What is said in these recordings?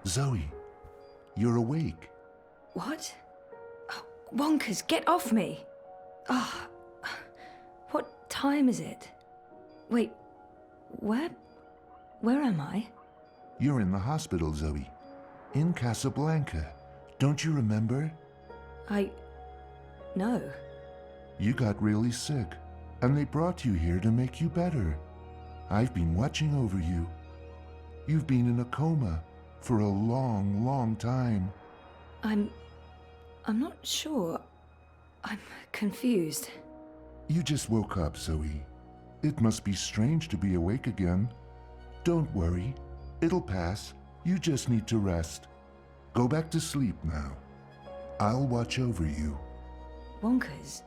Zoe, you're awake. What? Oh, Wonkers, get off me! Oh, what time is it? Wait, where am I? You're in the hospital, Zoe. In Casablanca. Don't you remember? No. You got really sick, and they brought you here to make you better. I've been watching over you. You've been in a coma for a long, long time. I'm not sure. I'm confused. You just woke up, Zoe. It must be strange to be awake again. Don't worry. It'll pass. You just need to rest. Go back to sleep now. I'll watch over you. Wonkers,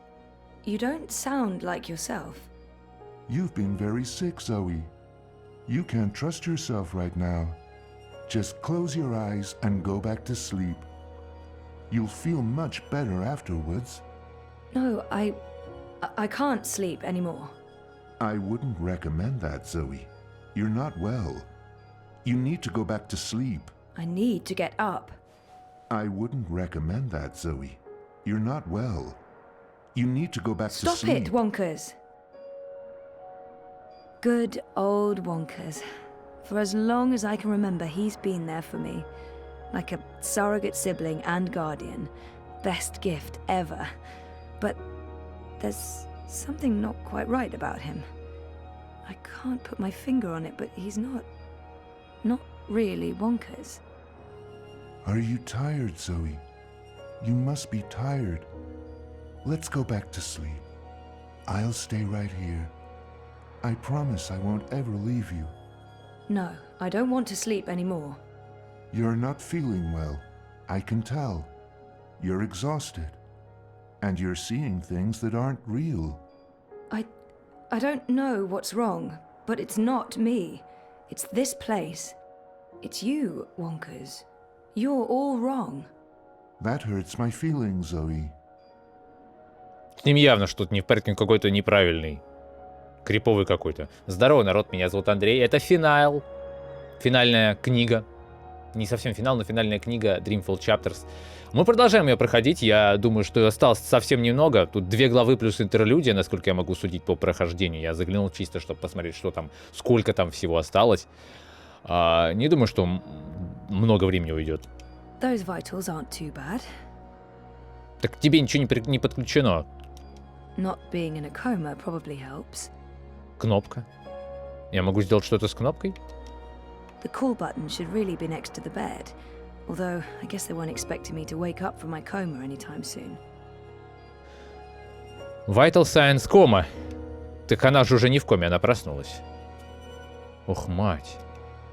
you don't sound like yourself. You've been very sick, Zoe. You can't trust yourself right now. Just close your eyes and go back to sleep. You'll feel much better afterwards. No, I can't sleep anymore. I wouldn't recommend that, Zoe. You're not well. You need to go back to sleep. I need to get up. I wouldn't recommend that, Zoe. You're not well. You need to go back to sleep. Stop it, Wonkers. Good old Wonkers. For as long as I can remember, he's been there for me. Like a surrogate sibling and guardian. Best gift ever. But there's something not quite right about him. I can't put my finger on it, but he's not really Wonkers. Are you tired, Zoe? You must be tired. Let's go back to sleep. I'll stay right here. I promise I won't ever leave you. No, I don't want to sleep anymore. You're not feeling well. I can tell. You're exhausted. And you're seeing things that aren't real. I don't know what's wrong, but it's not me. It's this place. It's you, Wonkers. You're all wrong. That hurts my feelings, Zoe. С ним явно что-то не в порядке, он какой-то неправильный. Криповый какой-то. Здорово, народ, меня зовут Андрей. Это финал. Финальная книга. Не совсем финал, но финальная книга Dreamfall Chapters. Мы продолжаем ее проходить. Я думаю, что осталось совсем немного. Тут 2 главы плюс интерлюдия, насколько я могу судить по прохождению. Я заглянул чисто, чтобы посмотреть, что там, сколько там всего осталось. Не думаю, что много времени уйдет. Those vitals aren't too bad. Так к тебе ничего не подключено. Not being in a coma probably helps. Кнопка. Я могу сделать что-то с кнопкой? The call button should really be next to the bed. Although, I guess they weren't expecting me to wake up from my coma anytime soon. Vital Signs кома. Так она же уже не в коме, она проснулась. Ох, мать.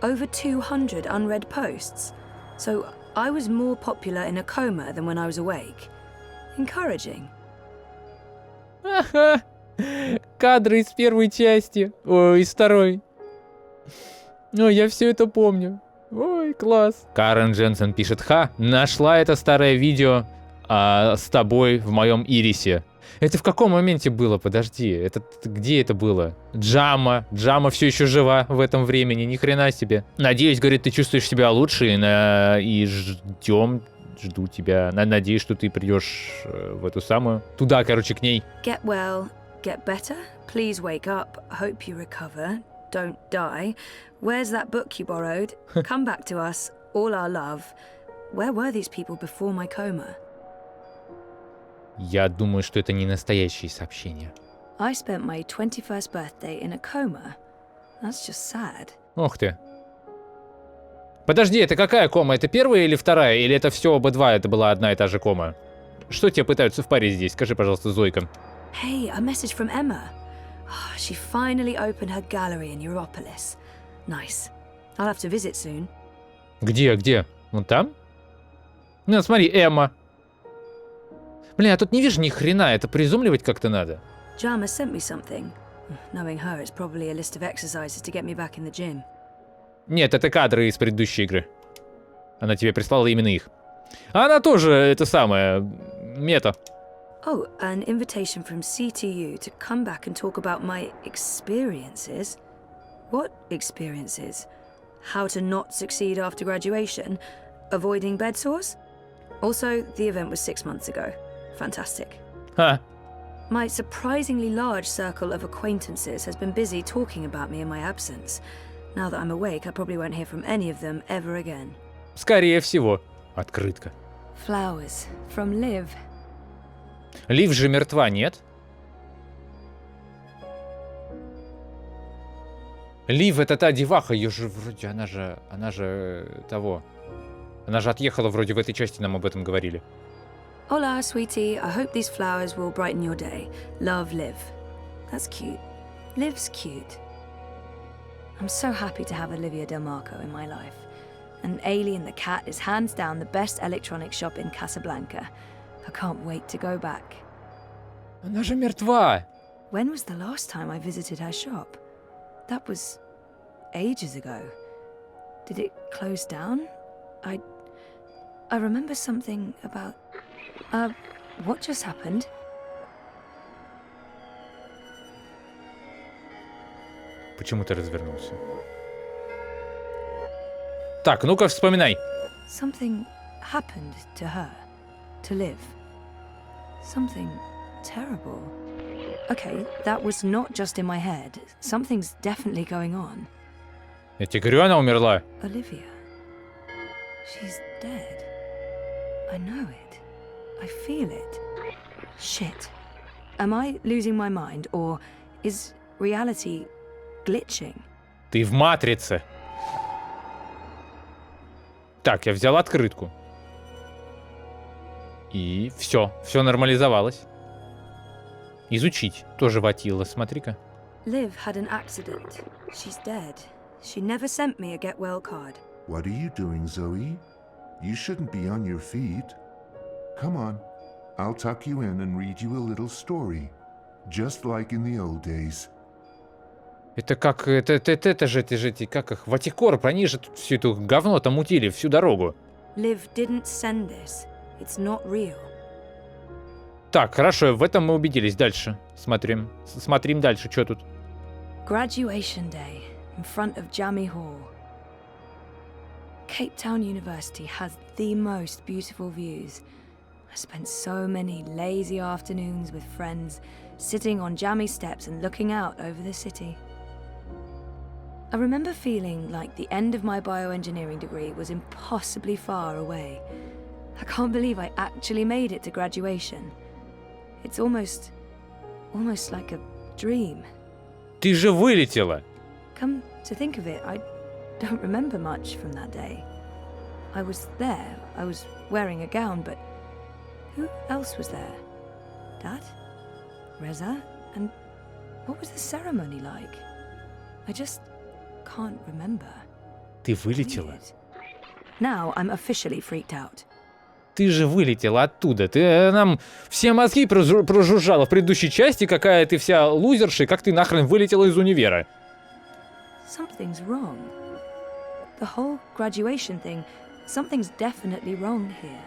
Over 200 unread posts. So I was more popular in a coma than when I was awake. Encouraging. Ага. Кадры из первой части. Ой, из второй. Ой, я все это помню. Ой, класс. Карен Дженсен пишет: ха, нашла это старое видео с тобой в моем ирисе. Это в каком моменте было? Подожди, это где это было? Джама все еще жива в этом времени, ни хрена себе. Надеюсь, говорит, ты чувствуешь себя лучше и жду тебя. Надеюсь, что ты придешь в эту самую. Туда, короче, к ней. Get well, get better. Please wake up. Hope you recover. Don't die. Where's that book you borrowed? Come back to us. All our love. Where were these people before my coma? Я думаю, что это не настоящие сообщения. I spent my 21st birthday in a coma. That's just sad. Ох ты. Подожди, это какая кома? Это первая или вторая? Или это все оба два? Это была одна и та же кома? Что тебе пытаются впарить здесь? Скажи, пожалуйста, Зойка. Hey, a message from Emma. Oh, she finally opened her gallery in Europolis. Nice. I'll have to visit soon. Где? Вон там? Ну, смотри, Эмма. Блин, я тут не вижу ни хрена, это призумливать как-то надо. Jama sent me something. Knowing her, it's probably a list of exercises to get me back in the gym. Нет, это кадры из предыдущей игры. Она тебе прислала именно их. А она тоже, это самое, мета. Oh, an invitation from CTU to come back and talk about my experiences. What experiences? how to not succeed after graduation, avoiding bed sores. Also, the event was 6 months ago. Fantastic. Ха. My surprisingly large circle of acquaintances has been busy talking about me in my absence. Now that I'm awake, I probably won't hear from any of them ever again. Скорее всего. Открытка. Flowers from Liv. Лив же мертва, нет? Лив — это та деваха, ее же вроде, она же того. Она же отъехала вроде в этой части, нам об этом говорили. Hola, sweetie. I hope these flowers will brighten your day. Love, Liv. That's cute. Liv's cute. I'm so happy to have Olivia Del Marco in my life. And Alien the cat is hands down the best electronics shop in Casablanca. I can't wait to go back. Она же мертва! When was the last time I visited her shop? That was ages ago. Did it close down? I remember something about... what just happened? Почему ты развернулся? Так, ну-ка вспоминай. Something happened to her, to Liv. Something terrible. Okay, that was not just in my head. Something's definitely going on. Я тебе говорю, она умерла. Olivia. She's dead. I know it. I feel it. Shit. Am I losing my mind, or is reality glitching? Ты в матрице. Так, я взял открытку. И все нормализовалось. Изучить. Тоже ватила, смотри-ка. Liv had an accident. She's dead. She never sent me a get well card. What are you doing, Zoe? You shouldn't be on your feet. Come on, I'll tuck you in and read you a little story, just like in the old days. Это как... Это же, как их... Ватикорп, они же тут всю эту говно-то мутили всю дорогу. Liv didn't send this. It's not real. Так, хорошо, в этом мы убедились. Дальше. Смотрим дальше, что тут. Graduation day in front of Jammy Hall. Cape Town University has the most beautiful views. I spent so many lazy afternoons with friends, sitting on jammy steps and looking out over the city. I remember feeling like the end of my bioengineering degree was impossibly far away. I can't believe I actually made it to graduation. It's almost like a dream. Ты же вылетела. Come to think of it, I don't remember much from that day. I was there, I was wearing a gown, but who else was there? Dad? Reza? And what was the ceremony like? I just can't remember. Ты вылетела. Weird. Now I'm officially freaked out. Ты же вылетела оттуда. Ты нам все мозги прожужжала в предыдущей части, какая ты вся лузерша, и как ты нахрен вылетела из универа. Something's wrong. The whole graduation thing, something's definitely wrong here.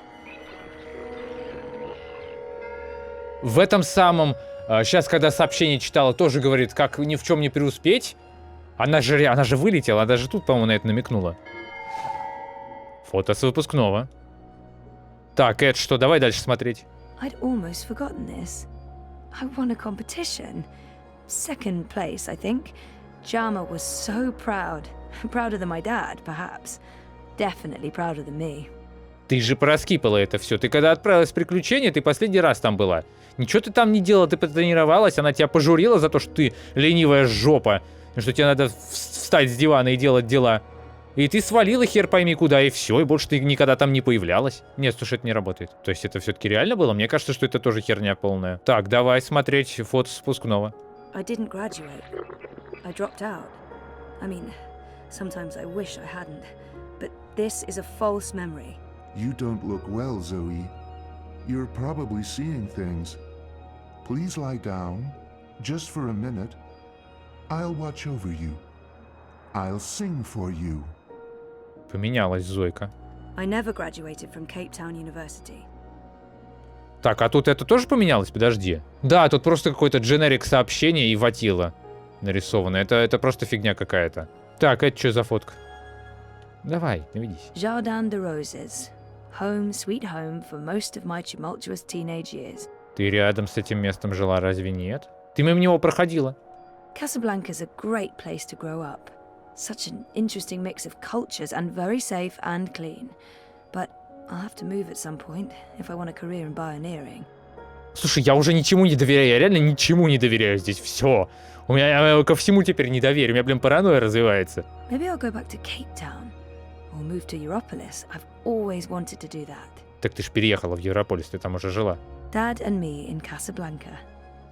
В этом самом... Сейчас, когда сообщение читала, тоже говорит, как ни в чем не преуспеть. Она же вылетела, она даже тут, по-моему, на это намекнула. Фото с выпускного. Так, это что? Давай дальше смотреть. I'd almost forgotten this. I won a competition. Second place, I think. Jama was so proud. Prouder than my dad, perhaps. Definitely prouder than me. Ты же проскипала это все. Ты когда отправилась в приключения, ты последний раз там была. Ничего ты там не делала, ты потренировалась, она тебя пожурила за то, что ты ленивая жопа, что тебе надо встать с дивана и делать дела. И ты свалила хер пойми куда, и все, и больше ты никогда там не появлялась. Нет, слушай, это не работает. То есть это все-таки реально было? Мне кажется, что это тоже херня полная. Так, давай смотреть фото с выпускного. I didn't graduate. I dropped out. I mean, sometimes I wish I hadn't. But this is a false memory. You don't look well, Zoe. You're probably seeing things. Please lie down, just for a minute. I'll watch over you. I'll sing for you. Поменялась Зойка. I never graduated from Cape Town University. Так, а тут это тоже поменялось? Подожди. Да, тут просто какой-то дженерик сообщение и ватила нарисовано. Это просто фигня какая-то. Так, это что за фотка? Давай, наведись. Jardin de Roses. Home, sweet home for most of my tumultuous teenage years. Ты рядом с этим местом жила, разве нет? Ты мимо него проходила. Casablanca's a great place to grow up. Such an interesting mix of cultures and very safe and clean. But I'll have to move at some point if I want a career in pioneering. Слушай, я уже ничему не доверяю, я реально ничему не доверяю здесь, все. У меня ко всему теперь не доверие, у меня, блин, паранойя развивается. Maybe I'll go back to Cape Town or move to Europolis. I've always wanted to do that. Так ты ж переехала в Европолис, ты там уже жила. Dad and me in Casablanca.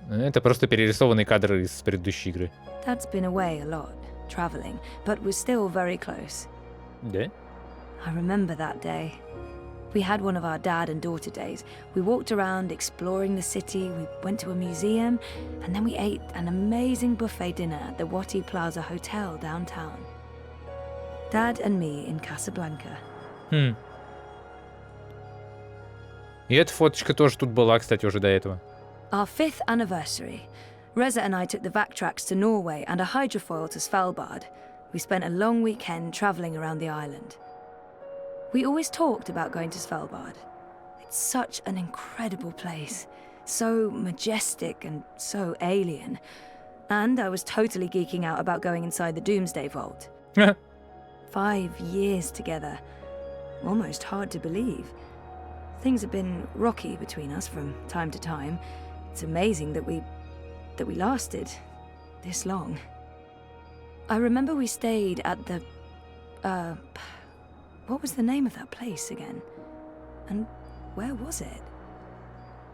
Это просто перерисованные кадры из предыдущей игры. Dad's been away a lot, traveling, but we're still very close. Да? I remember that day. We had one of our dad and daughter days. We walked around exploring the city, we went to a museum, and then we ate an amazing buffet dinner at the Wati Plaza Hotel downtown. Dad and me in Casablanca. И эта фоточка тоже тут была, кстати, уже до этого. Our 5th anniversary. Reza and I took the Vactrax to Norway and a hydrofoil to Svalbard. We spent a long weekend travelling around the island. We always talked about going to Svalbard. It's such an incredible place. So majestic and so alien. And I was totally geeking out about going inside the Doomsday Vault. 5 years together. Almost hard to believe. Things have been rocky between us from time to time. It's amazing that we lasted this long. I remember we stayed at the what was the name of that place again? And where was it?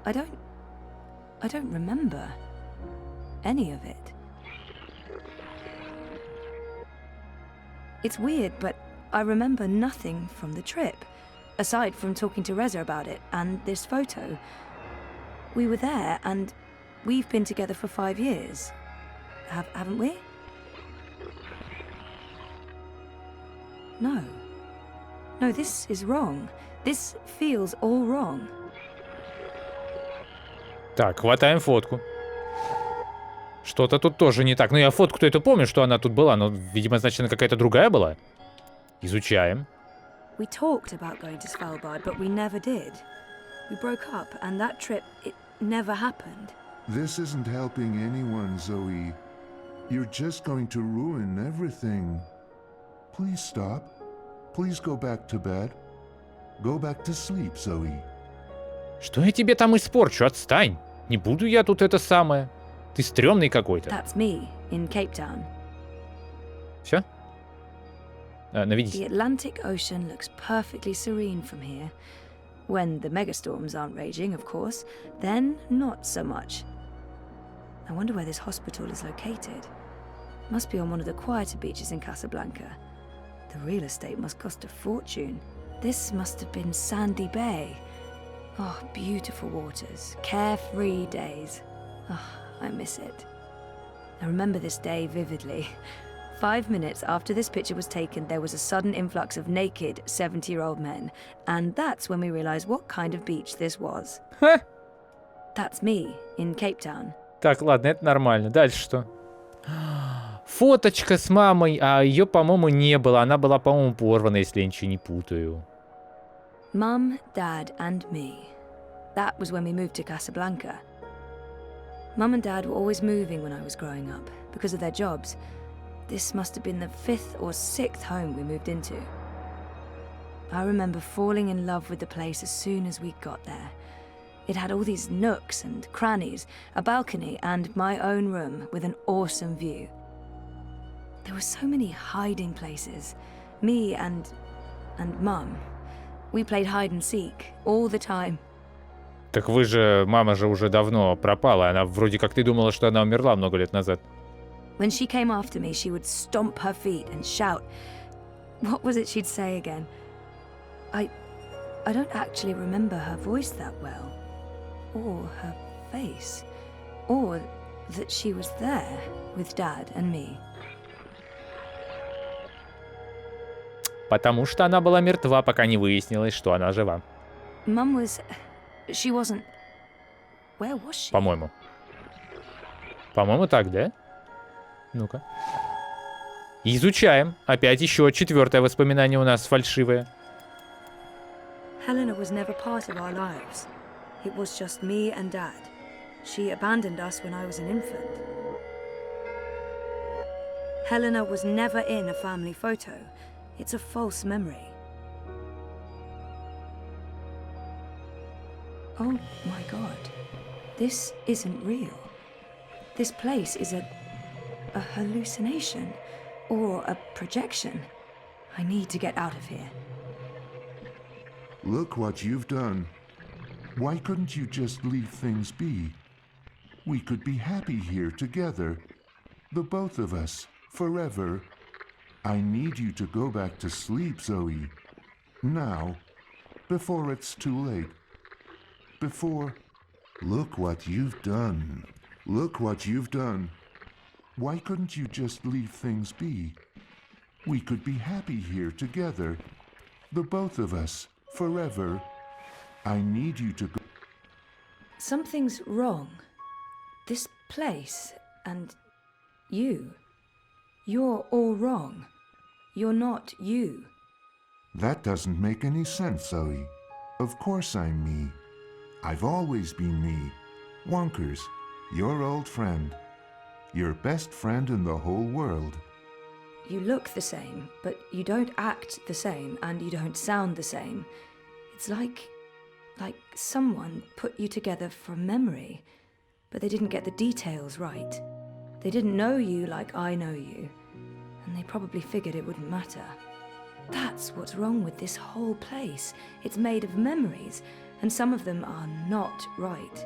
I don't remember any of it. It's weird, but I remember nothing from the trip, aside from talking to Reza about it and this photo. We were there, and we've been together for 5 years. Haven't we? No. No, this is wrong. This feels all wrong. Так, хватаем фотку. Что-то тут тоже не так. Ну, я фотку-то это помню, что она тут была, но, видимо, значит, она какая-то другая была. Изучаем. We talked about going to Svalbard, but we never did. We broke up, and that trip, it never happened. This isn't helping anyone, Zoe. You're just going to ruin everything. Please stop. Please go back to bed. Go back to sleep, Zoe. Что я тебе там испорчу? Отстань. Не буду я тут это самое. Ты стрёмный какой-то. That's me in Cape Town. Все? Наведись. The Atlantic Ocean looks perfectly serene from here. When the megastorms aren't raging, of course. Then, not so much. I wonder where this hospital is located. Must be on one of the quieter beaches in Casablanca. The real estate must cost a fortune. This must have been Sandy Bay. Oh, beautiful waters, carefree days. Oh, I miss it. I remember this day vividly. 5 minutes after this picture was taken, there was a sudden influx of naked 70-year-old men. And that's when we realized what kind of beach this was. That's me in Cape Town. Так, ладно, это нормально. Дальше что? Фоточка с мамой, а ее, по-моему, не было. Она была, по-моему, порвана, если я ничего не путаю. Mum, Dad, and me. That was when we moved to Casablanca. Mum and Dad were always moving when I was growing up because of their jobs. This must have been the 5th or 6th home we moved into. I remember falling in love with the place as soon as we got there. It had all these nooks and crannies, a balcony, and my own room with an awesome view. There were so many hiding places. Me and Mum. We played hide and seek all the time. Так вы же, мама же уже давно пропала. Она вроде как ты думала, что она умерла много лет назад. When she came after me, she would stomp her feet and shout. What was it she'd say again? I don't actually remember her voice that well. Or her face. Or that she was there with Dad and me. Потому что она была мертва, пока не выяснилось, что она жива. Mum was... She wasn't... Where was she? По-моему. По-моему, так, да? Ну-ка. Изучаем. Опять еще 4-е воспоминание у нас фальшивое. Helena was never part of our lives. It was just me and Dad. She abandoned us when I was an infant. Helena was never in a family photo. It's a false memory. Oh my God. This isn't real. This place is a hallucination or a projection. I need to get out of here. Look what you've done. Why couldn't you just leave things be? We could be happy here together. The both of us, forever. I need you to go back to sleep, Zoe. Now. Before it's too late. Before... Look what you've done. Look what you've done. Why couldn't you just leave things be? We could be happy here together. The both of us, forever. I need you to go... Something's wrong. This place and you. You're all wrong. You're not you. That doesn't make any sense, Zoe. Of course I'm me. I've always been me. Wonkers, your old friend. Your best friend in the whole world. You look the same, but you don't act the same and you don't sound the same. It's like someone put you together from memory, but they didn't get the details right. They didn't know you like I know you, and they probably figured it wouldn't matter. That's what's wrong with this whole place. It's made of memories, and some of them are not right.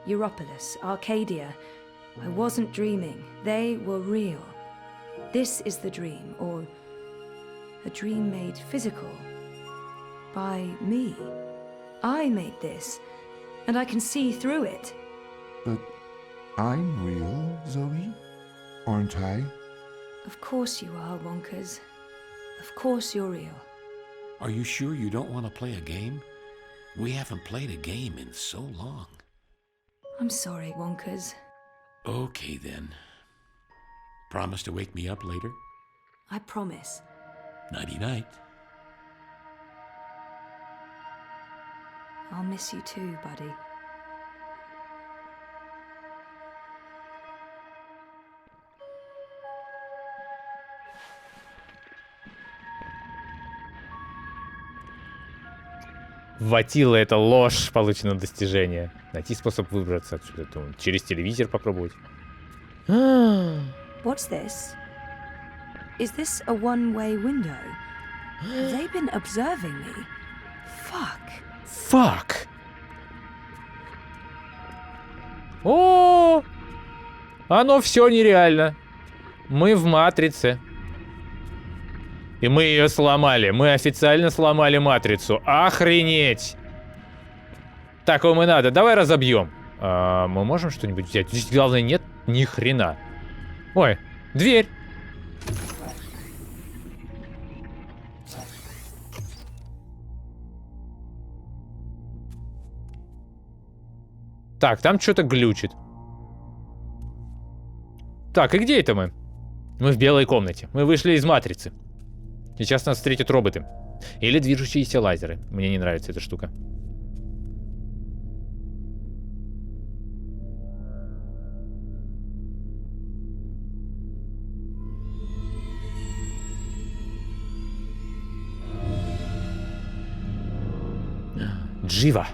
Europolis, Arcadia. I wasn't dreaming. They were real. This is the dream, or a dream made physical. By me. I made this, and I can see through it. But I'm real, Zoe? Aren't I? Of course you are, Wonkers. Of course you're real. Are you sure you don't want to play a game? We haven't played a game in so long. I'm sorry, Wonkers. Okay, then. Promise to wake me up later? I promise. Nighty-night. I'll miss you too, buddy. Ватила — это ложь, получено достижение. Найти способ выбраться отсюда. Через телевизор попробовать. What's this? Is this a one-way window? Have they been observing me? Fuck. Fuck. О, оно все нереально. Мы в матрице. И мы ее сломали. Мы официально сломали матрицу. Охренеть. Так вам и надо. Давай разобьем. Мы можем что-нибудь взять? Здесь, главное, нет ни хрена. Ой, дверь. Так, там что-то глючит. Так, и где это мы? Мы в белой комнате. Мы вышли из матрицы. Сейчас нас встретят роботы. Или движущиеся лазеры. Мне не нравится эта штука. Джива.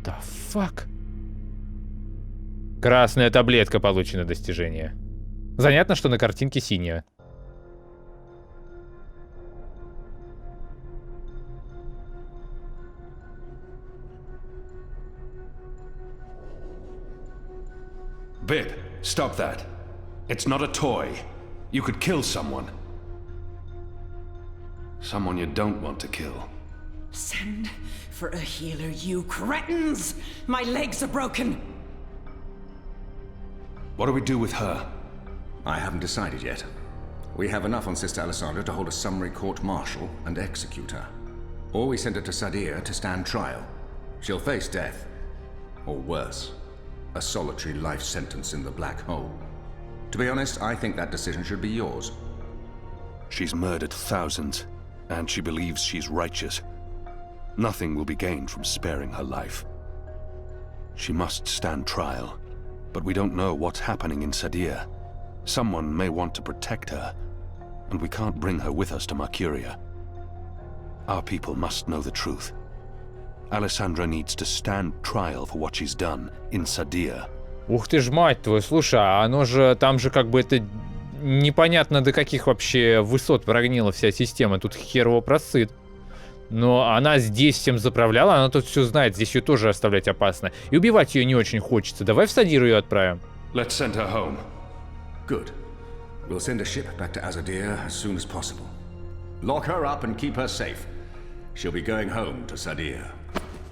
Да фак. Красная таблетка, получено достижение. Занятно, что на картинке синяя. Bib, stop that. It's not a toy. You could kill someone. Someone you don't want to kill. Send for a healer, you cretins! My legs are broken! What do we do with her? I haven't decided yet. We have enough on Sister Alessandra to hold a summary court-martial and execute her. Or we send her to S.T.A.L.K.E.R. to stand trial. She'll face death. Or worse, a solitary life sentence in the black hole. To be honest, I think that decision should be yours. She's murdered thousands, and she believes she's righteous. Nothing will be gained from sparing her life. She must stand trial, but we don't know what's happening in S.T.A.L.K.E.R. Someone may want to protect her, and we can't bring her with us to Mercuria. Our people must know the truth. Alessandra needs to stand trial for what she's done in S.T.A.L.K.E.R. Ух ты ж, мать твою, слушай, а оно же, там же как бы это непонятно до каких вообще высот прогнила вся система, тут хер его просыт. Но она здесь всем заправляла, она тут все знает, здесь ее тоже оставлять опасно. И убивать ее не очень хочется, давай в S.T.A.L.K.E.R. ее отправим. Let's send her home. Good. We'll send a ship back to S.T.A.L.K.E.R. as soon as possible. Lock her up and keep her safe. She'll be going home to S.T.A.L.K.E.R.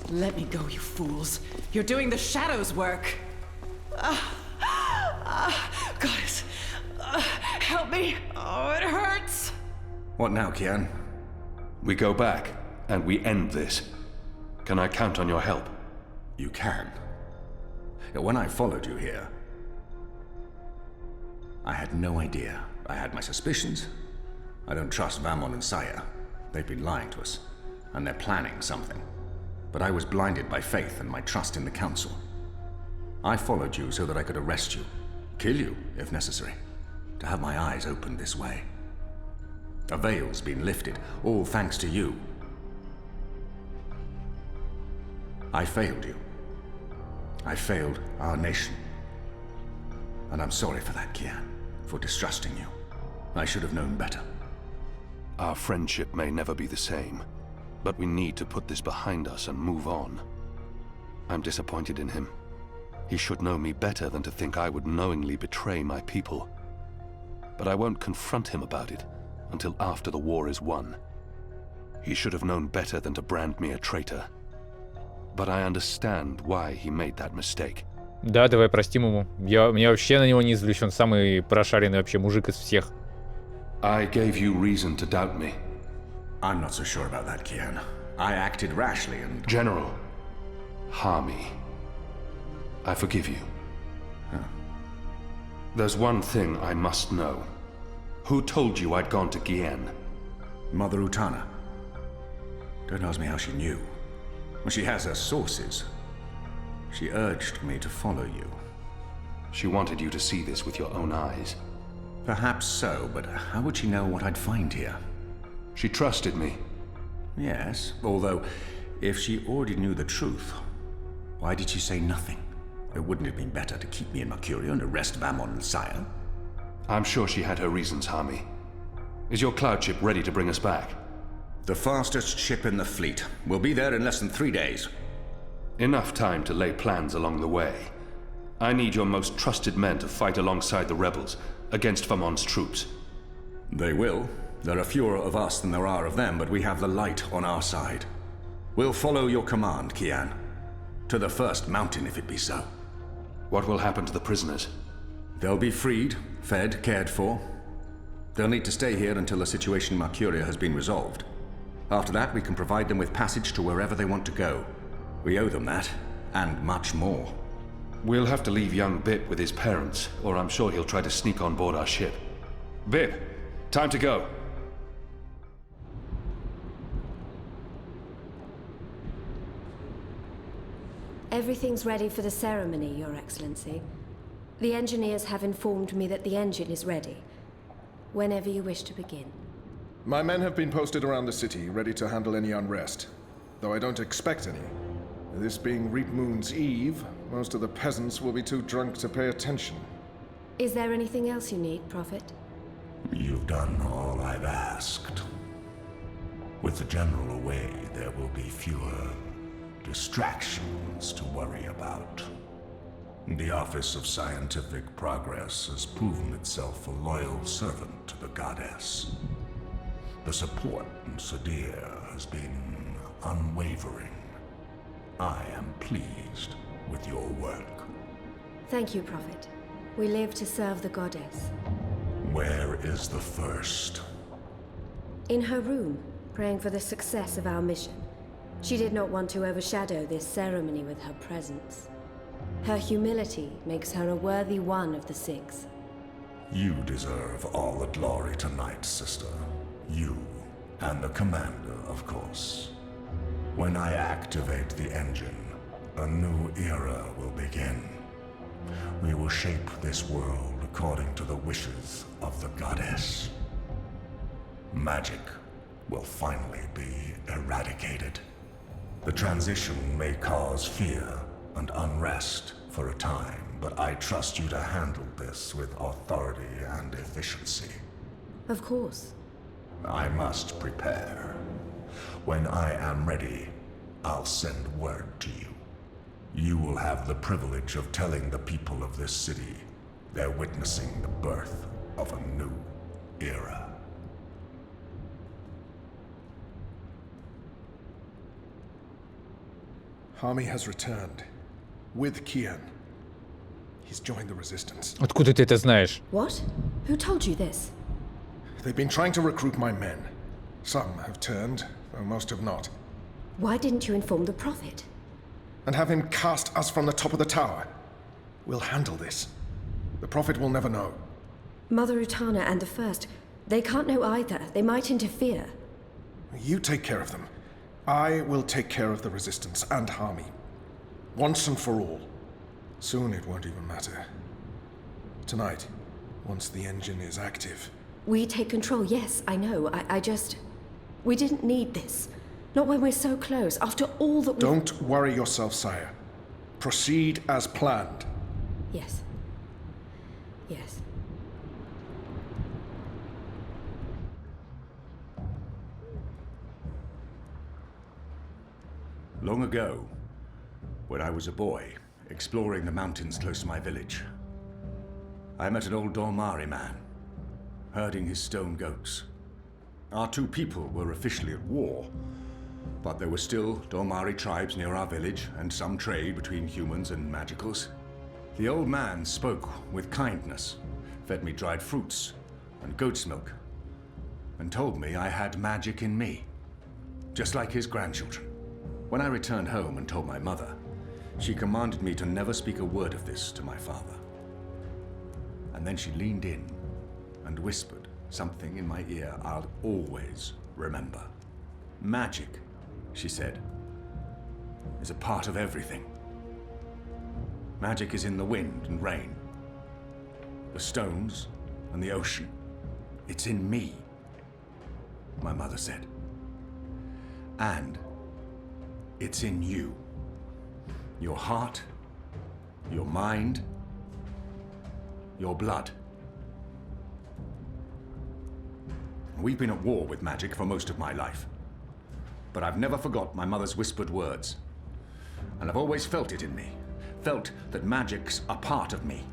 Let me go, you fools. You're doing the shadows' work. Goddess, help me. Oh, it hurts. What now, Kian? We go back, and we end this. Can I count on your help? You can. When I followed you here, I had no idea. I had my suspicions. I don't trust Vamon and Saya. They've been lying to us, and they're planning something. But I was blinded by faith and my trust in the Council. I followed you so that I could arrest you, kill you, if necessary, to have my eyes opened this way. A veil's been lifted, all thanks to you. I failed you. I failed our nation. And I'm sorry for that, Kian, for distrusting you. I should have known better. Our friendship may never be the same, but we need to put this behind us and move on. I'm disappointed in him. He should know me better than to think I would knowingly betray my people. But I won't confront him about it until after the war is won. He should have known better than to brand me a traitor. But I understand why he made that mistake. Да, давай простим ему. Я вообще на него не злюсь, он самый прошаренный вообще мужик из всех. I gave you reason to doubt me. I'm not so sure about that, Kian. I acted rashly and... General, Harmy, I forgive you. Huh. There's one thing I must know. Who told you I'd gone to Gien? Mother Utana. Don't ask me how she knew. She has her sources. She urged me to follow you. She wanted you to see this with your own eyes. Perhaps so, but how would she know what I'd find here? She trusted me. Yes, although, if she already knew the truth, why did she say nothing? It wouldn't have been better to keep me in Mercuria and arrest Vamon and Saya? I'm sure she had her reasons, Harmy. Is your cloud ship ready to bring us back? The fastest ship in the fleet. We'll be there in less than 3 days. Enough time to lay plans along the way. I need your most trusted men to fight alongside the rebels against Vamon's troops. They will. There are fewer of us than there are of them, but we have the light on our side. We'll follow your command, Kian. To the first mountain, if it be so. What will happen to the prisoners? They'll be freed, fed, cared for. They'll need to stay here until the situation in Mercuria has been resolved. After that, we can provide them with passage to wherever they want to go. We owe them that, and much more. We'll have to leave young Bip with his parents, or I'm sure he'll try to sneak on board our ship. Bip, time to go. Everything's ready for the ceremony, Your Excellency. The engineers have informed me that the engine is ready. Whenever you wish to begin. My men have been posted around the city, ready to handle any unrest. Though I don't expect any. This being Reap Moon's Eve, most of the peasants will be too drunk to pay attention. Is there anything else you need, Prophet? You've done all I've asked. With the General away, there will be fewer distractions to worry about. The Office of Scientific Progress has proven itself a loyal servant to the Goddess. The support in S.T.A.L.K.E.R. has been unwavering. I am pleased with your work. Thank you, Prophet. We live to serve the Goddess. Where is the first? In her room. praying for the success of our mission. She did not want to overshadow this ceremony with her presence. Her humility makes her a worthy one of the Six. You deserve all the glory tonight, sister. You, and the commander, of course. When I activate the engine, a new era will begin. We will shape this world according to the wishes of the goddess. Magic will finally be eradicated. The transition may cause fear and unrest for a time, but I trust you to handle this with authority and efficiency. Of course. I must prepare. When I am ready, I'll send word to you. You will have the privilege of telling the people of this city they're witnessing the birth of a new era. Harmy has returned. With Kian. He's joined the resistance. Откуда ты это знаешь? What? Who told you this? They've been trying to recruit my men. Some have turned, though most have not. Why didn't you inform the Prophet? And have him cast us from the top of the tower. We'll handle this. The Prophet will never know. Mother Utana and the First, they can't know either. They might interfere. You take care of them. I will take care of the resistance and Harmy. Once and for all. Soon it won't even matter. Tonight, once the engine is active. We take control, yes, I know. I just... We didn't need this. Not when we're so close, after all that we... Don't worry yourself, sire. Proceed as planned. Yes. Yes. Long ago, when I was a boy, exploring the mountains close to my village, I met an old Dormari man, herding his stone goats. Our two people were officially at war, but there were still Dormari tribes near our village and some trade between humans and magicals. The old man spoke with kindness, fed me dried fruits and goat's milk, and told me I had magic in me, just like his grandchildren. When I returned home and told my mother, she commanded me to never speak a word of this to my father. And then she leaned in and whispered something in my ear I'll always remember. Magic, she said, is a part of everything. Magic is in the wind and rain, the stones and the ocean. It's in me, my mother said. And it's in you. Your heart, your mind, your blood. We've been at war with magic for most of my life. But I've never forgot my mother's whispered words. And I've always felt it in me. Felt that magic's a part of me.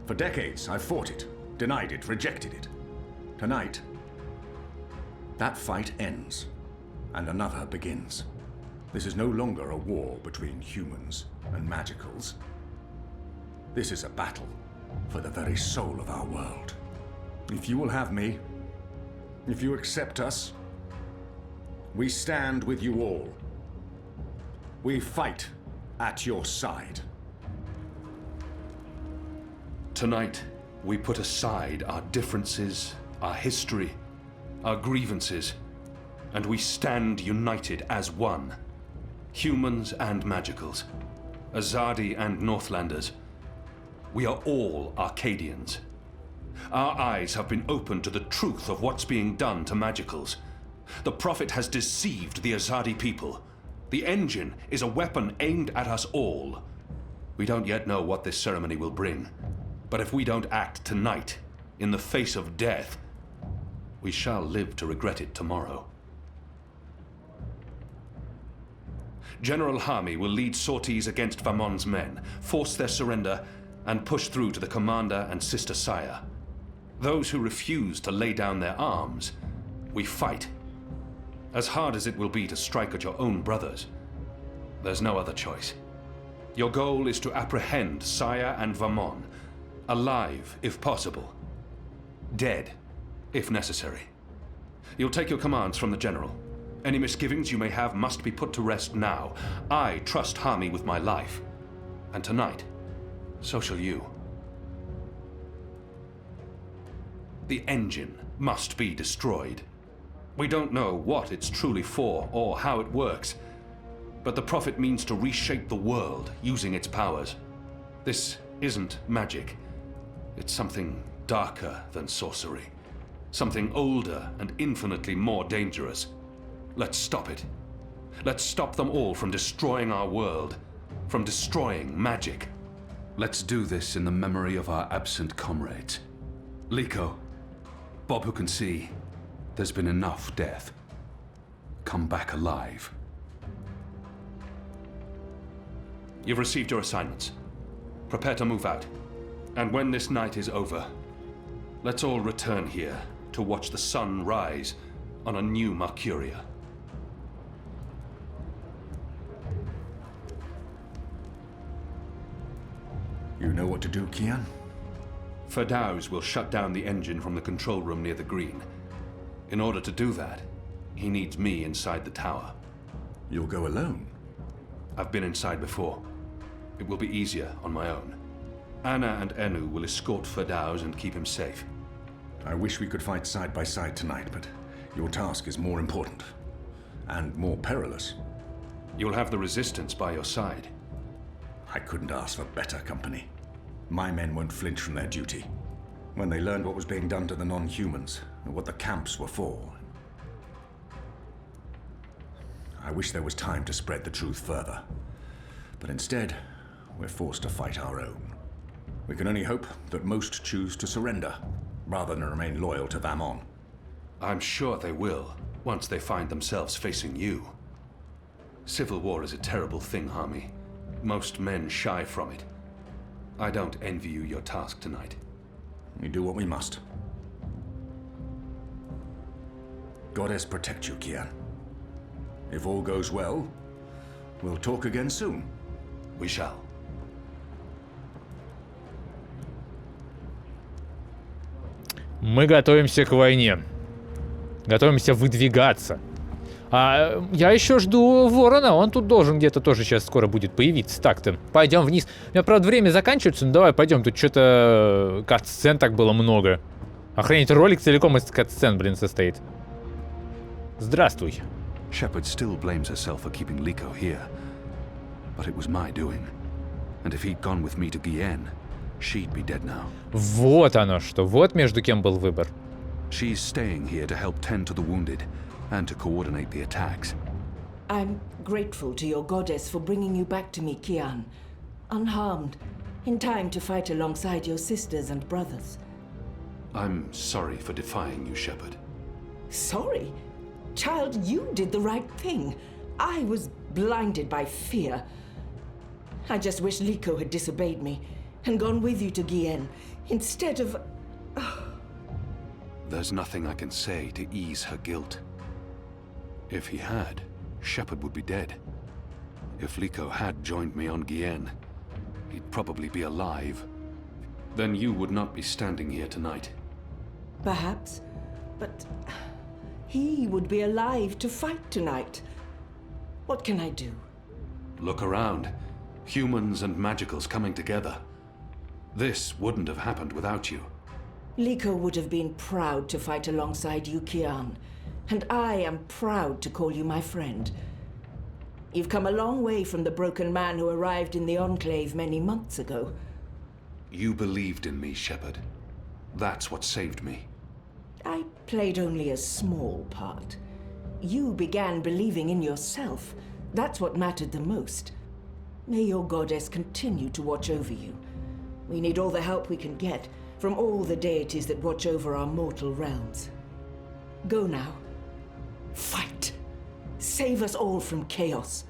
For decades, I've fought it, denied it, rejected it. Tonight, that fight ends, and another begins. This is no longer a war between humans and magicals. This is a battle for the very soul of our world. If you will have me, if you accept us, we stand with you all. We fight at your side. Tonight, we put aside our differences, our history, our grievances, and we stand united as one. Humans and magicals, Azadi and Northlanders. We are all Arcadians. Our eyes have been opened to the truth of what's being done to magicals. The Prophet has deceived the Azadi people. The engine is a weapon aimed at us all. We don't yet know what this ceremony will bring, but if we don't act tonight, in the face of death, we shall live to regret it tomorrow. General Harmy will lead sorties against Vamon's men, force their surrender, and push through to the commander and sister sire. Those who refuse to lay down their arms, we fight. As hard as it will be to strike at your own brothers, there's no other choice. Your goal is to apprehend Sire and Vamon, alive if possible, dead if necessary. You'll take your commands from the general. Any misgivings you may have must be put to rest now. I trust Harmy with my life. And tonight, so shall you. The engine must be destroyed. We don't know what it's truly for or how it works, but the Prophet means to reshape the world using its powers. This isn't magic. It's something darker than sorcery. Something older and infinitely more dangerous. Let's stop it. Let's stop them all from destroying our world, from destroying magic. Let's do this in the memory of our absent comrades. Liko, Bob who can see, there's been enough death. Come back alive. You've received your assignments. Prepare to move out. And when this night is over, let's all return here to watch the sun rise on a new Mercuria. You know what to do, Kian? Ferdows will shut down the engine from the control room near the green. In order to do that, he needs me inside the tower. You'll go alone? I've been inside before. It will be easier on my own. Anna and Enu will escort Ferdows and keep him safe. I wish we could fight side by side tonight, but your task is more important. And more perilous. You'll have the Resistance by your side. I couldn't ask for better company. My men won't flinch from their duty. When they learned what was being done to the non-humans, and what the camps were for. I wish there was time to spread the truth further. But instead, we're forced to fight our own. We can only hope that most choose to surrender, rather than remain loyal to Vamon. I'm sure they will, once they find themselves facing you. Civil war is a terrible thing, Harmy. Most men shy from it. I don't envy you your task tonight. We do what we must. Goddess protect you, Kian. If all goes well, we'll talk again soon. We shall. Мы готовимся к войне. Готовимся выдвигаться. А я еще жду Ворона, он тут должен где-то тоже сейчас скоро будет появиться. Так-то, пойдем вниз. У меня, правда, время заканчивается, но давай пойдем. Тут что-то кат-сцен так было много. Охренеть, ролик целиком из кат-сцен, блин, состоит. Здравствуй. Shepard still blames herself for keeping Liko here. But it was my doing. And if he'd gone with me to Gien, she'd be dead now. Вот оно что. Вот между кем был выбор. She's staying here to help tend to the wounded and to coordinate the attacks. I'm grateful to your goddess for bringing you back to me, Kian. Unharmed, in time to fight alongside your sisters and brothers. I'm sorry for defying you, Shepard. Sorry? Child, you did the right thing. I was blinded by fear. I just wish Liko had disobeyed me and gone with you to Gien instead of... There's nothing I can say to ease her guilt. If he had, Shepard would be dead. If Liko had joined me on Gien, he'd probably be alive. Then you would not be standing here tonight. Perhaps, but he would be alive to fight tonight. What can I do? Look around. Humans and magicals coming together. This wouldn't have happened without you. Liko would have been proud to fight alongside you, Kian. And I am proud to call you my friend. You've come a long way from the broken man who arrived in the Enclave many months ago. You believed in me, Shepard. That's what saved me. I played only a small part. You began believing in yourself. That's what mattered the most. May your goddess continue to watch over you. We need all the help we can get from all the deities that watch over our mortal realms. Go now. Fight. Save us all from chaos.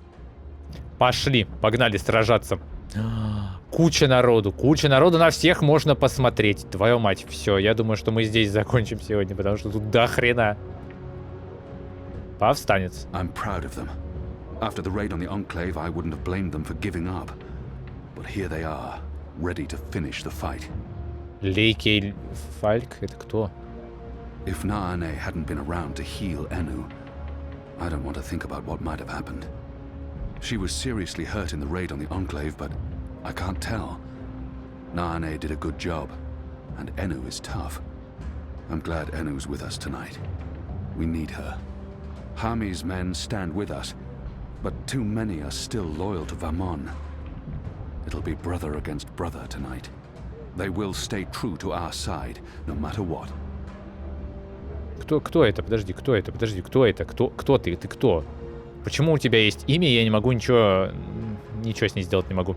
Пошли, погнали сражаться. Куча народу, на всех можно посмотреть. Твою мать, все, я думаю, что мы здесь закончим сегодня, потому что тут до хрена. Повстанец. I'm proud of them. After the raid on the Enclave, I wouldn't have blamed them for giving up. But here they are, ready to finish the fight. K.E.R. это кто? If Naane hadn't been around to heal Enu, I don't want to think about what might have happened. She was seriously hurt in the raid on the Enclave, but I can't tell. Naane did a good job, and Enu is tough. I'm glad Enu's with us tonight. We need her. Hami's men stand with us, but too many are still loyal to Vamon. It'll be brother against brother tonight. They will stay true to our side, no matter what. Кто это? Подожди, кто это? Подожди, кто это? Кто ты? Ты кто? Почему у тебя есть имя, и я не могу ничего с ней сделать не могу.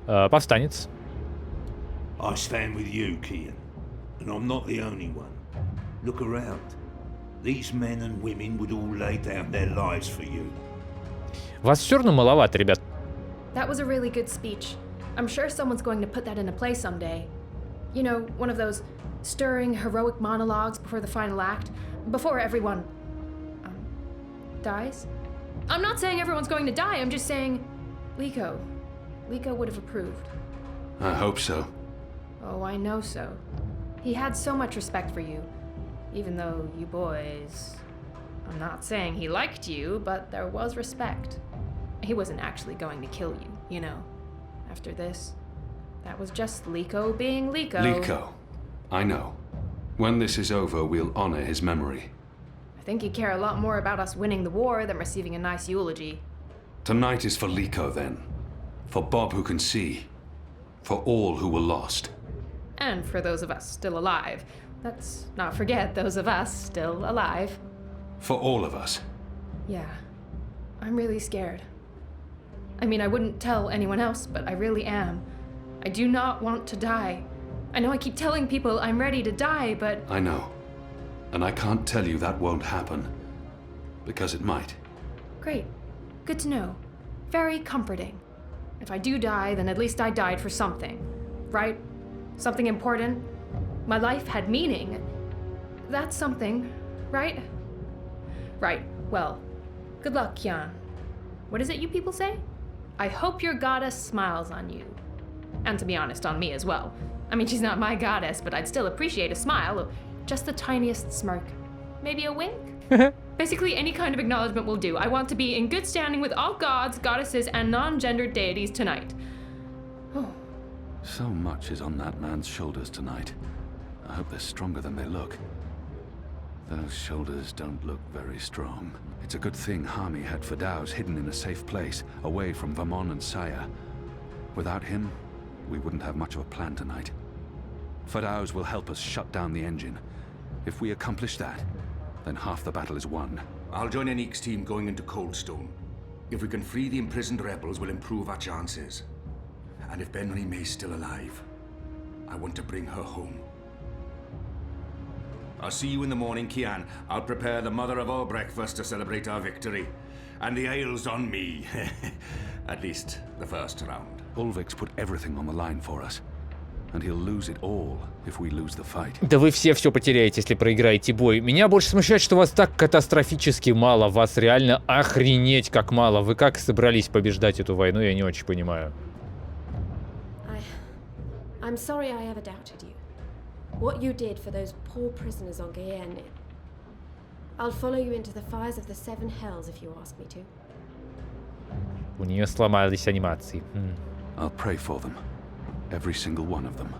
Повстанец. I stand with you, Kian, and I'm not the only one. Look around. These men and women would all lay down their lives for you. Вас все равно маловато, ребят. That was a really good speech. I'm sure someone's going to put that into play someday. You know, one of those stirring, heroic monologues before the final act, before everyone dies. I'm not saying everyone's going to die, I'm just saying Liko would have approved. I hope so. Oh, I know so. He had so much respect for you, even though you boys... I'm not saying he liked you, but there was respect. He wasn't actually going to kill you, you know. After this, that was just Liko being Liko. Liko. I know. When this is over, we'll honor his memory. I think he'd care a lot more about us winning the war than receiving a nice eulogy. Tonight is for Liko, then. For Bob who can see. For all who were lost. And for those of us still alive. Let's not forget those of us still alive. For all of us. Yeah. I'm really scared. I mean, I wouldn't tell anyone else, but I really am. I do not want to die. I know I keep telling people I'm ready to die, but... I know. And I can't tell you that won't happen. Because it might. Great. Good to know. Very comforting. If I do die, then at least I died for something. Right? Something important. My life had meaning. That's something, right? Right. Well, good luck, Kian. What is it you people say? I hope your goddess smiles on you. And to be honest, on me as well. I mean, she's not my goddess, but I'd still appreciate a smile. Just the tiniest smirk. Maybe a wink? Basically, any kind of acknowledgement will do. I want to be in good standing with all gods, goddesses, and non-gendered deities tonight. Oh. So much is on that man's shoulders tonight. I hope they're stronger than they look. Those shoulders don't look very strong. It's a good thing Hami had Fadaus hidden in a safe place, away from Vamon and Saya. Without him, we wouldn't have much of a plan tonight. Fadaus will help us shut down the engine. If we accomplish that, then half the battle is won. I'll join Enique's team going into Coldstone. If we can free the imprisoned rebels, we'll improve our chances. And if Benrime is still alive, I want to bring her home. I'll see you in the morning, Kian. I'll prepare the mother of all breakfast to celebrate our victory. And the ale's on me. At least the first round. Ulvik's put everything on the line for us. And he'll lose it all if we lose the fight. Да вы все потеряете, если проиграете бой. Меня больше смущает, что вас так катастрофически мало. Вас реально охренеть как мало. Вы как собрались побеждать эту войну, я не очень понимаю. I'm sorry I ever doubted you. What you did for those poor prisoners on Cthulhu. I'll follow you into the fires of the seven hells if you ask me to. У нее сломались анимации. I'll pray for them. Every single one of them.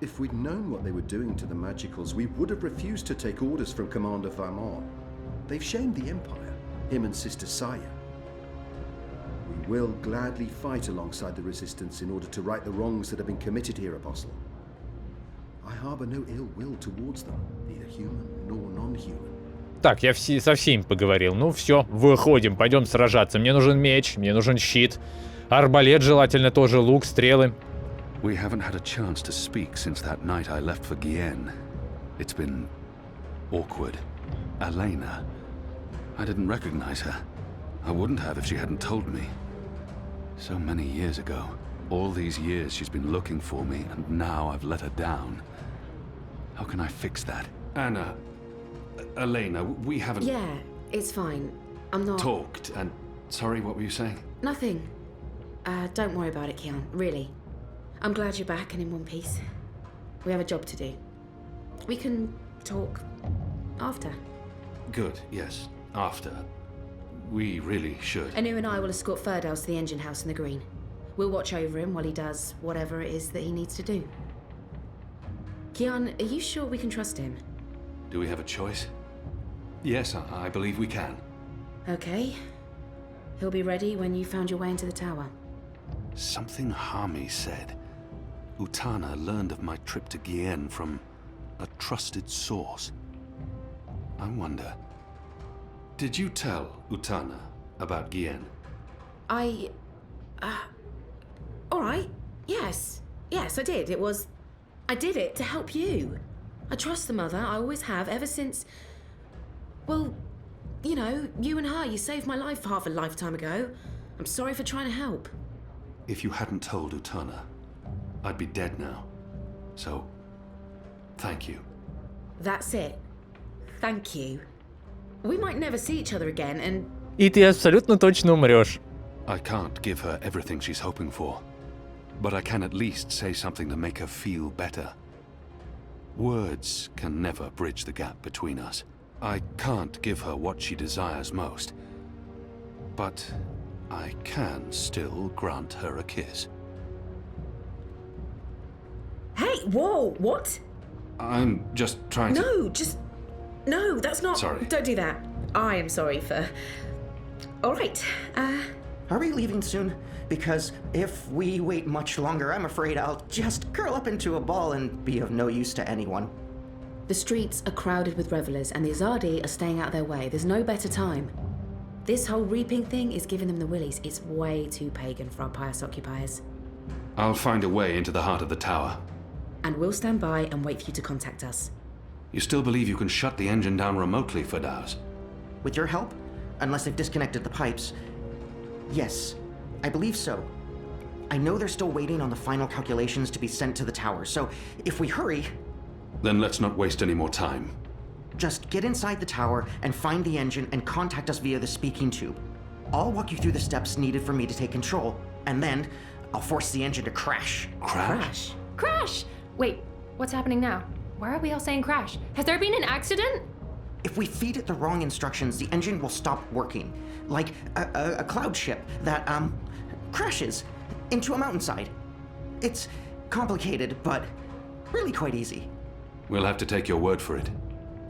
If we'd known what they were doing to the Magicals, we would have refused to take orders from Commander Vamon. They've shamed the Empire, him and Sister Saya. We will gladly fight alongside the Resistance in order to right the wrongs that have been committed here, Apostle. I harbor no ill will towards them, neither human nor non-human. Так, я со всеми поговорил. Ну все, выходим, пойдем сражаться. Мне нужен меч, мне нужен щит. Арбалет желательно тоже, лук, стрелы. We haven't had a chance to speak since that night I left for Guienne. It's been awkward. Elena. I didn't recognize her. I wouldn't have if she hadn't told me. So many years ago. All these years she's been looking for me, and now I've let her down. How can I fix that? Anna, Elena, we haven't... Yeah, it's fine. I'm not... Talked, and... Sorry, what were you saying? Nothing. Don't worry about it, Kian, really. I'm glad you're back and in one piece. We have a job to do. We can talk after. Good, yes. after. We really should. Anu and I will escort Ferdows to the engine house in the green. We'll watch over him while he does whatever it is that he needs to do. Keon, are you sure we can trust him? Do we have a choice? Yes, I believe we can. Okay. He'll be ready when you found your way into the tower. Something Hami said. Utana learned of my trip to Gien from a trusted source. I wonder, did you tell Utana about Gien? Alright. Yes. Yes, I did. I did it to help you. I trust the mother. I always have, ever since... Well, you know, you and her, you saved my life half a lifetime ago. I'm sorry for trying to help. If you hadn't told Utana, I'd be dead now. So, thank you. That's it. Thank you. We might never see each other again, and... И ты абсолютно точно умрешь. I can't give her everything she's hoping for, but I can at least say something to make her feel better. Words can never bridge the gap between us. I can't give her what she desires most, but I can still grant her a kiss. Hey, whoa, what? I'm just trying to... No, that's not... Sorry. Don't do that. I am sorry for... All right, Are we leaving soon? Because if we wait much longer, I'm afraid I'll just curl up into a ball and be of no use to anyone. The streets are crowded with revelers, and the Azadi are staying out of their way. There's no better time. This whole reaping thing is giving them the willies. It's way too pagan for our pious occupiers. I'll find a way into the heart of the tower. And we'll stand by and wait for you to contact us. You still believe you can shut the engine down remotely, Ferdows? With your help? Unless they've disconnected the pipes. Yes, I believe so. I know they're still waiting on the final calculations to be sent to the tower, so if we hurry... Then let's not waste any more time. Just get inside the tower and find the engine and contact us via the speaking tube. I'll walk you through the steps needed for me to take control, and then I'll force the engine to crash. Crash? Crash! Wait, what's happening now? Why are we all saying crash? Has there been an accident? If we feed it the wrong instructions, the engine will stop working. Like a cloud ship that, crashes into a mountainside. It's complicated, but really quite easy. We'll have to take your word for it.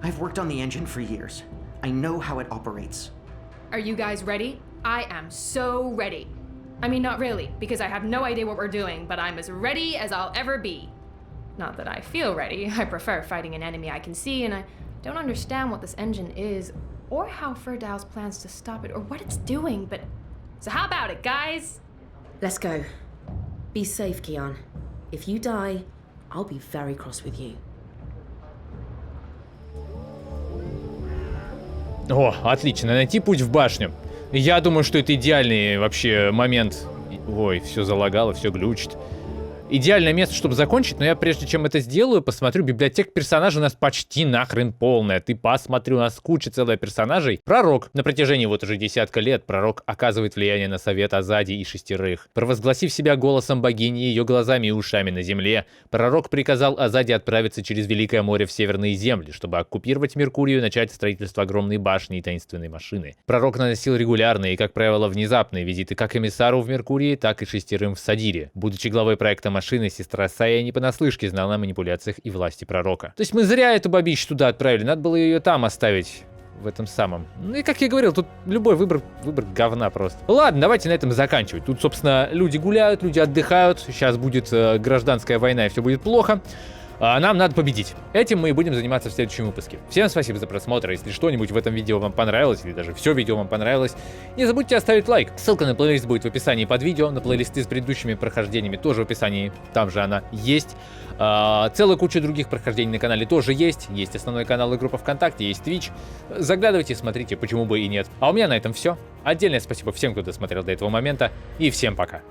I've worked on the engine for years. I know how it operates. Are you guys ready? I am so ready. I mean, not really, because I have no idea what we're doing, but I'm as ready as I'll ever be. Not that I feel ready. I prefer fighting an enemy I can see, and I don't understand what this engine is, or how Ferdows plans to stop it, or what it's doing, but... So how about it, guys? Let's go. Be safe, Keon. If you die, I'll be very cross with you. О, отлично, найти путь в башню. Я думаю, что это идеальный вообще момент. Ой, все залагало, все глючит. Идеальное место, чтобы закончить, но я прежде чем это сделаю, посмотрю, библиотека персонажей у нас почти нахрен полная. Ты посмотри, у нас куча целая персонажей. Пророк. На протяжении вот уже десятка лет пророк оказывает влияние на совет Азади и шестерых. Провозгласив себя голосом богини и ее глазами и ушами на земле, пророк приказал Азади отправиться через Великое море в северные земли, чтобы оккупировать Меркурию и начать строительство огромной башни и таинственной машины. Пророк наносил регулярные и, как правило, внезапные визиты как эмиссару в Меркурии, так и шестерым в Садире. Будучи главой проекта машины, сестра Сая не понаслышке знала о манипуляциях и власти пророка. То есть мы зря эту бабищу туда отправили, надо было ее там оставить, в этом самом. Ну и как я говорил, тут любой выбор говна просто. Ладно, давайте на этом заканчивать. Тут, собственно, люди гуляют, люди отдыхают, сейчас будет гражданская война и все будет плохо. А нам надо победить. Этим мы и будем заниматься в следующем выпуске. Всем спасибо за просмотр. Если что-нибудь в этом видео вам понравилось, или даже все видео вам понравилось, не забудьте оставить лайк. Ссылка на плейлист будет в описании под видео. На плейлисты с предыдущими прохождениями тоже в описании. Там же она есть. Целая куча других прохождений на канале тоже есть. Есть основной канал и группа ВКонтакте, есть Twitch. Заглядывайте, смотрите, почему бы и нет. А у меня на этом все. Отдельное спасибо всем, кто досмотрел до этого момента. И всем пока.